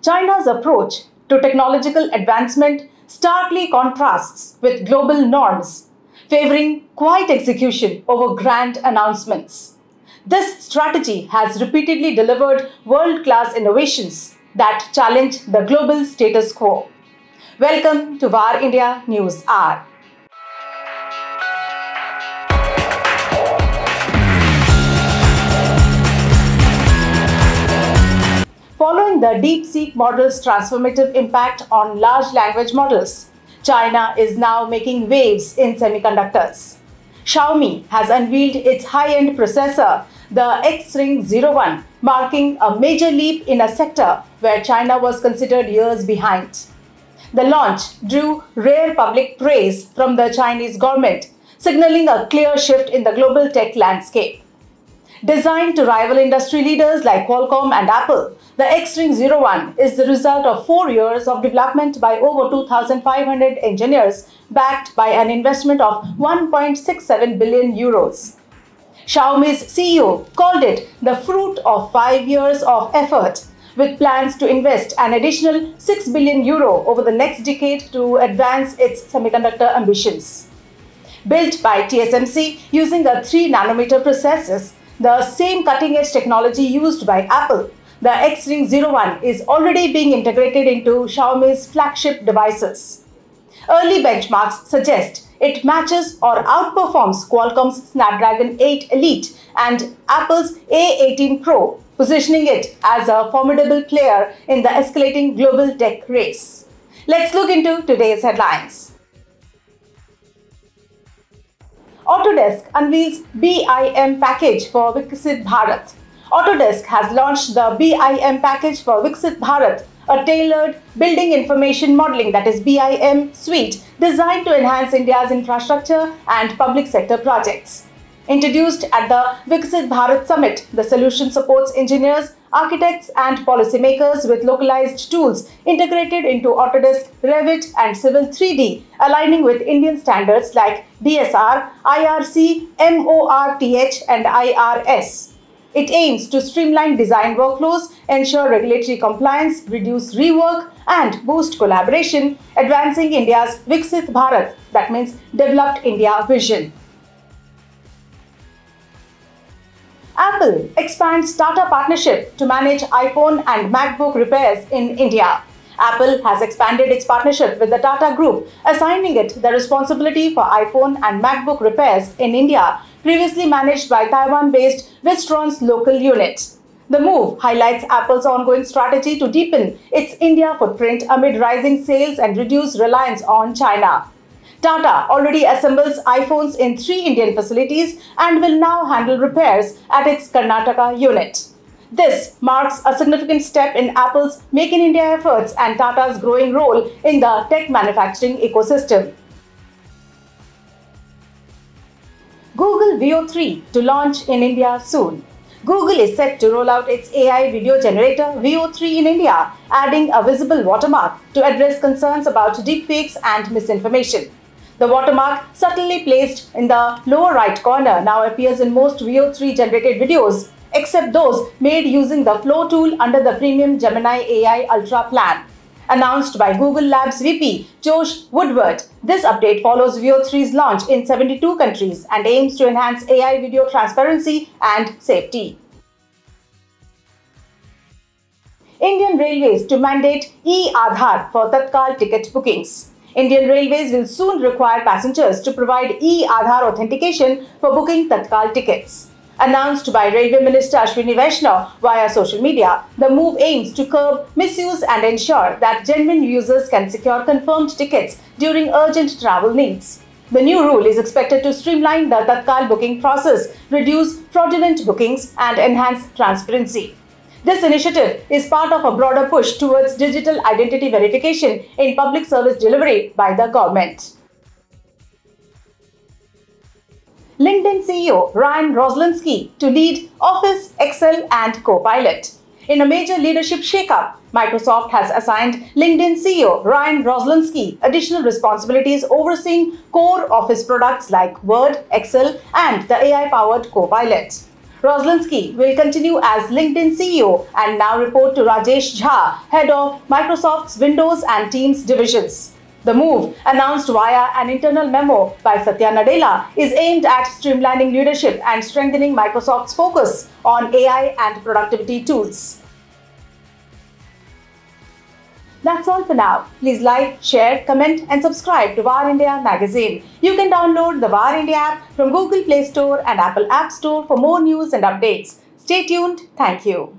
China's approach to technological advancement starkly contrasts with global norms, favoring quiet execution over grand announcements. This strategy has repeatedly delivered world-class innovations that challenge the global status quo. Welcome to VAR India News Hour. Following the DeepSeek model's transformative impact on large language models, China is now making waves in semiconductors. Xiaomi has unveiled its high-end processor, the Xring 01, marking a major leap in a sector where China was considered years behind. The launch drew rare public praise from the Chinese government, signaling a clear shift in the global tech landscape. Designed to rival industry leaders like Qualcomm and Apple, the Xring 01 is the result of 4 years of development by over 2,500 engineers, backed by an investment of 1.67 billion euros. Xiaomi's CEO called it the fruit of 5 years of effort, with plans to invest an additional 6 billion euro over the next decade to advance its semiconductor ambitions. Built by TSMC using a 3-nanometer process, the same cutting-edge technology used by Apple, the Xring 01 is already being integrated into Xiaomi's flagship devices. Early benchmarks suggest it matches or outperforms Qualcomm's Snapdragon 8 Elite and Apple's A18 Pro, positioning it as a formidable player in the escalating global tech race. Let's look into today's headlines. Autodesk unveils BIM package for Viksit Bharat. Autodesk has launched the BIM package for Viksit Bharat, a tailored building information modeling, that is BIM suite, designed to enhance India's infrastructure and public sector projects. Introduced at the Viksit Bharat Summit, the solution supports engineers, architects and policymakers with localized tools integrated into Autodesk, Revit and Civil 3D, aligning with Indian standards like DSR, IRC, MORTH and IRS. It aims to streamline design workflows, ensure regulatory compliance, reduce rework and boost collaboration, advancing India's Viksit Bharat, that means Developed India vision. Apple expands Tata partnership to manage iPhone and MacBook repairs in India. Apple has expanded its partnership with the Tata Group, assigning it the responsibility for iPhone and MacBook repairs in India, previously managed by Taiwan-based Wistron's local unit. The move highlights Apple's ongoing strategy to deepen its India footprint amid rising sales and reduce reliance on China. Tata already assembles iPhones in 3 Indian facilities and will now handle repairs at its Karnataka unit. This marks a significant step in Apple's Make in India efforts and Tata's growing role in the tech manufacturing ecosystem. Google Veo 3 to launch in India soon. Google is set to roll out its AI video generator Veo 3 in India, adding a visible watermark to address concerns about deepfakes and misinformation. The watermark, subtly placed in the lower right corner, now appears in most Veo 3 generated videos, except those made using the Flow tool under the premium Gemini AI Ultra plan. Announced by Google Labs VP Josh Woodward, this update follows Veo 3's launch in 72 countries and aims to enhance AI video transparency and safety. Indian Railways to mandate e-Aadhaar for Tatkal ticket bookings. Indian Railways will soon require passengers to provide e-Aadhaar authentication for booking Tatkal tickets. Announced by Railway Minister Ashwini Vaishnaw via social media, the move aims to curb misuse and ensure that genuine users can secure confirmed tickets during urgent travel needs. The new rule is expected to streamline the Tatkal booking process, reduce fraudulent bookings and enhance transparency. This initiative is part of a broader push towards digital identity verification in public service delivery by the government. LinkedIn CEO Ryan Roslansky to lead Office, Excel and Copilot. In a major leadership shakeup, Microsoft has assigned LinkedIn CEO Ryan Roslansky additional responsibilities overseeing core Office products like Word, Excel and the AI-powered Copilot. Roslinski will continue as LinkedIn CEO and now report to Rajesh Jha, head of Microsoft's Windows and Teams divisions. The move, announced via an internal memo by Satya Nadella, is aimed at streamlining leadership and strengthening Microsoft's focus on AI and productivity tools. That's all for now. Please like, share, comment and subscribe to VAR India magazine. You can download the VAR India app from Google Play Store and Apple App Store for more news and updates. Stay tuned. Thank you.